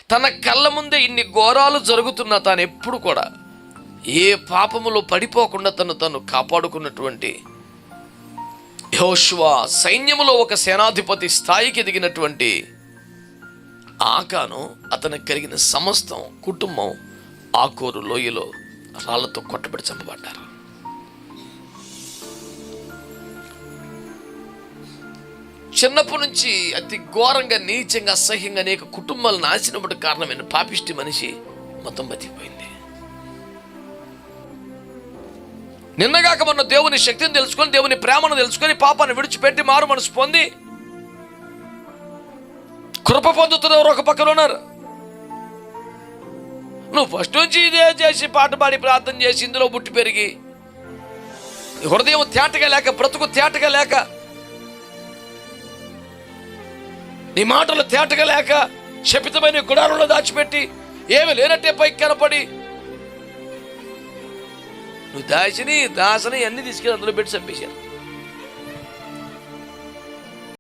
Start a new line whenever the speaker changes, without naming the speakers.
తన కళ్ళ ముందే ఇన్ని ఘోరాలు జరుగుతున్నా తాను ఎప్పుడు కూడా ఏ పాపములో పడిపోకుండా తను కాపాడుకున్నటువంటి యెహోషువ, సైన్యములో ఒక సేనాధిపతి స్థాయికి ఎదిగినటువంటి ఆకాను, అతనికి కలిగిన సమస్తం కుటుంబం ఆకోరు లోయలో రాళ్లతో కొట్టబడి చంపబడ్డారు. చిన్నప్పటి నుంచి అతి ఘోరంగా, నీచంగా, అసహ్యంగా అనేక కుటుంబాలు నాశనపడే కారణమైన పాపిష్టి మనిషి మొత్తం బతికిపోయింది. నిన్నగాక మొన్న దేవుని శక్తిని తెలుసుకొని, దేవుని ప్రేమను తెలుసుకొని, పాపాన్ని విడిచిపెట్టి మారు మనసు పొంది కృప పొందుతున్నవారు ఒక పక్కన ఉన్నారు. నువ్వు ఫస్ట్ నుంచి ఇదే చేసి పాట పాడి ప్రార్థన చేసి ఇందులో పుట్టి పెరిగి హృదయం తేటగా లేక, బ్రతుకు తేటగా లేక, నీ మాటలు తేటగా లేక, శపితమైన గుడారంలో దాచిపెట్టి ఏమి లేనట్టే పైకి కనపడి నువ్వు దాసిని అన్ని తీసుకెళ్ళి అందులో పెట్టి చంపేశారు.